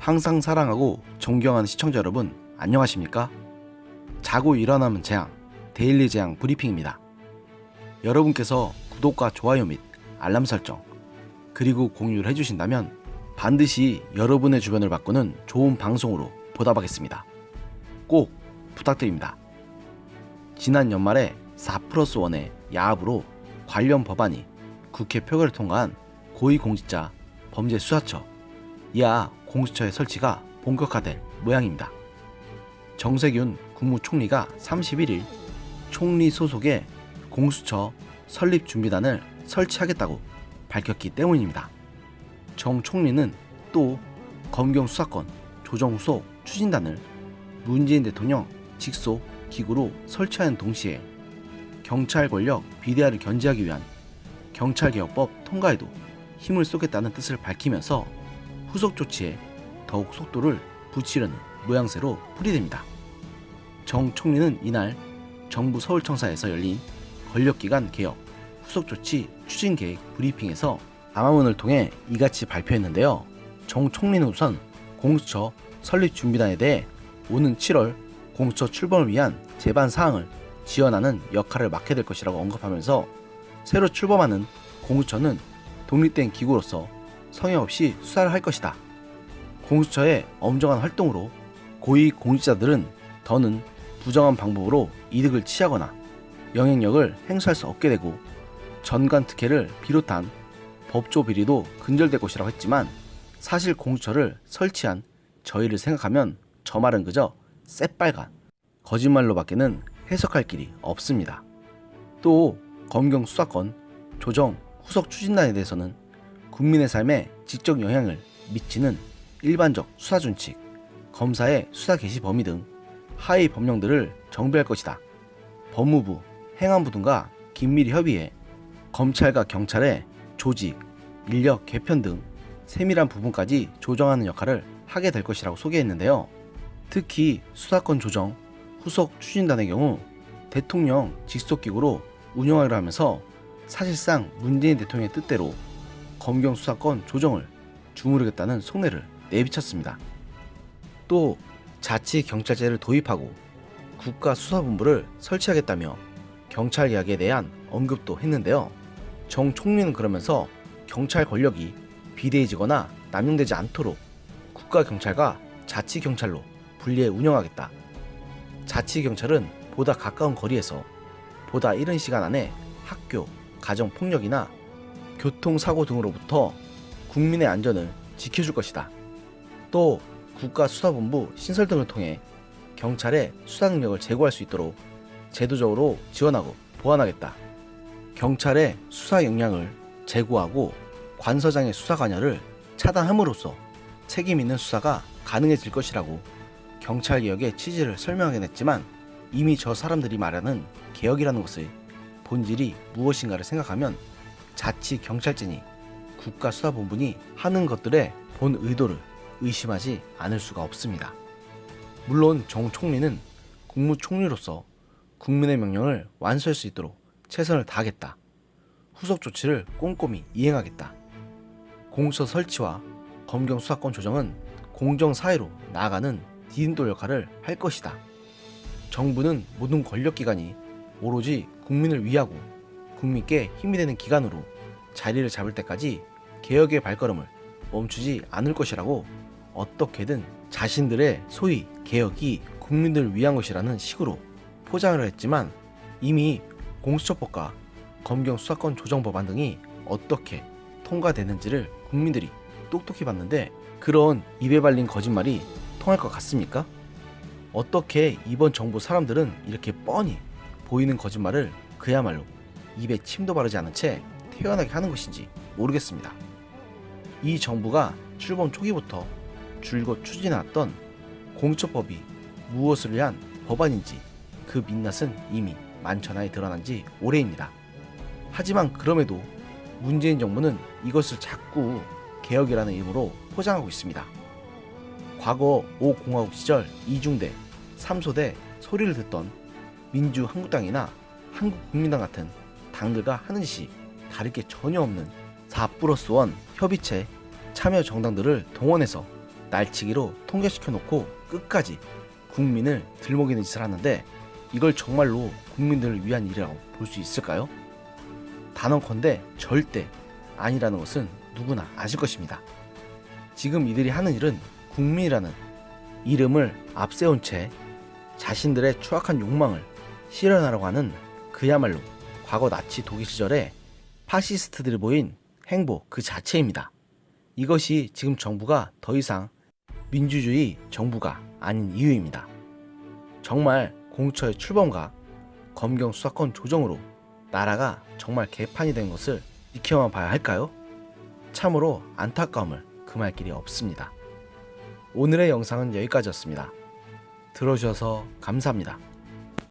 항상 사랑하고 존경하는 시청자 여러분, 안녕하십니까? 자고 일어나면 재앙, 데일리 재앙 브리핑입니다. 여러분께서 구독과 좋아요 및 알람 설정, 그리고 공유를 해주신다면 반드시 여러분의 주변을 바꾸는 좋은 방송으로 보답하겠습니다. 꼭 부탁드립니다. 지난 연말에 4+1의 야합으로 관련 법안이 국회 표결을 통과한 고위공직자 범죄수사처, 이하 공수처의 설치가 본격화될 모양입니다. 정세균 국무총리가 31일 총리 소속의 공수처 설립준비단을 설치하겠다고 밝혔기 때문입니다. 정 총리는 또 검경 수사권 조정 후속 추진단을 문재인 대통령 직속 기구로 설치하는 동시에 경찰 권력 비대화를 견제하기 위한 경찰개혁법 통과에도 힘을 쏟겠다는 뜻을 밝히면서 후속 조치에 더욱 속도를 붙이려는 모양새로 풀이됩니다. 정 총리는 이날 정부 서울청사에서 열린 권력기관 개혁 후속 조치 추진 계획 브리핑에서 담화문을 통해 이같이 발표했는데요. 정 총리는 우선 공수처 설립 준비단에 대해 오는 7월 공수처 출범을 위한 제반 사항을 지원하는 역할을 맡게 될 것이라고 언급하면서 새로 출범하는 공수처는 독립된 기구로서 성역 없이 수사를 할 것이다. 공수처의 엄정한 활동으로 고위 공직자들은 더는 부정한 방법으로 이득을 취하거나 영향력을 행사할 수 없게 되고 전관 특혜를 비롯한 법조 비리도 근절될 것이라고 했지만, 사실 공수처를 설치한 저희를 생각하면 저 말은 그저 새빨간 거짓말로밖에는 해석할 길이 없습니다. 또 검경 수사권 조정 후속 추진단에 대해서는 국민의 삶에 직접 영향을 미치는 일반적 수사 준칙, 검사의 수사 개시 범위 등 하위 법령들을 정비할 것이다. 법무부, 행안부 등과 긴밀히 협의해 검찰과 경찰의 조직, 인력 개편 등 세밀한 부분까지 조정하는 역할을 하게 될 것이라고 소개했는데요. 특히 수사권 조정 후속 추진단의 경우 대통령 직속기구로 운영하기로 하면서 사실상 문재인 대통령의 뜻대로 검경 수사권 조정을 주무르겠다는 속내를 내비쳤습니다. 또 자치경찰제를 도입하고 국가수사본부를 설치하겠다며 경찰개혁에 대한 언급도 했는데요. 정 총리는 그러면서 경찰 권력이 비대해지거나 남용되지 않도록 국가경찰과 자치경찰로 분리해 운영하겠다. 자치경찰은 보다 가까운 거리에서 보다 이른 시간 안에 학교, 가정폭력이나 교통사고 등으로부터 국민의 안전을 지켜줄 것이다. 또 국가수사본부 신설 등을 통해 경찰의 수사 능력을 제고할 수 있도록 제도적으로 지원하고 보완하겠다. 경찰의 수사 역량을 제고하고 관서장의 수사 관여를 차단함으로써 책임 있는 수사가 가능해질 것이라고 경찰개혁의 취지를 설명하긴 했지만, 이미 저 사람들이 말하는 개혁이라는 것의 본질이 무엇인가를 생각하면 자치경찰제니 국가수사본부니 하는 것들의 본 의도를 의심하지 않을 수가 없습니다. 물론 정 총리는 국무총리로서 국민의 명령을 완수할 수 있도록 최선을 다하겠다. 후속 조치를 꼼꼼히 이행하겠다. 공수처 설치와 검경 수사권 조정은 공정사회로 나아가는 디딤돌 역할을 할 것이다. 정부는 모든 권력기관이 오로지 국민을 위하고 국민께 힘이 되는 기관으로 자리를 잡을 때까지 개혁의 발걸음을 멈추지 않을 것이라고 어떻게든 자신들의 소위 개혁이 국민들을 위한 것이라는 식으로 포장을 했지만, 이미 공수처법과 검경 수사권 조정 법안 등이 어떻게 통과되는지를 국민들이 똑똑히 봤는데 그런 입에 발린 거짓말이 통할 것 같습니까? 어떻게 이번 정부 사람들은 이렇게 뻔히 보이는 거짓말을 그야말로 입에 침도 바르지 않은 채 태연하게 하는 것인지 모르겠습니다. 이 정부가 출범 초기부터 줄곧 추진해왔던 공수처법이 무엇을 위한 법안인지 그 민낯은 이미 만천하에 드러난 지 오래입니다. 하지만 그럼에도 문재인 정부는 이것을 자꾸 개혁이라는 이름으로 포장하고 있습니다. 과거 5공화국 시절 2중대, 3소대 소리를 듣던 민주한국당이나 한국국민당 같은 당들과 하는 짓이 다를 게 전혀 없는 4+1 협의체 참여 정당들을 동원해서 날치기로 통제시켜 놓고 끝까지 국민을 들먹이는 짓을 하는데 이걸 정말로 국민들을 위한 일이라고 볼 수 있을까요? 단언컨대 절대 아니라는 것은 누구나 아실 것입니다. 지금 이들이 하는 일은 국민이라는 이름을 앞세운 채 자신들의 추악한 욕망을 실현하려고 하는 그야말로 과거 나치 독일 시절에 파시스트들이 모인 행보 그 자체입니다. 이것이 지금 정부가 더 이상 민주주의 정부가 아닌 이유입니다. 정말 공처의 출범과 검경 수사권 조정으로 나라가 정말 개판이 된 것을 지켜만 봐야 할까요? 참으로 안타까움을 금할 길이 없습니다. 오늘의 영상은 여기까지였습니다. 들어주셔서 감사합니다.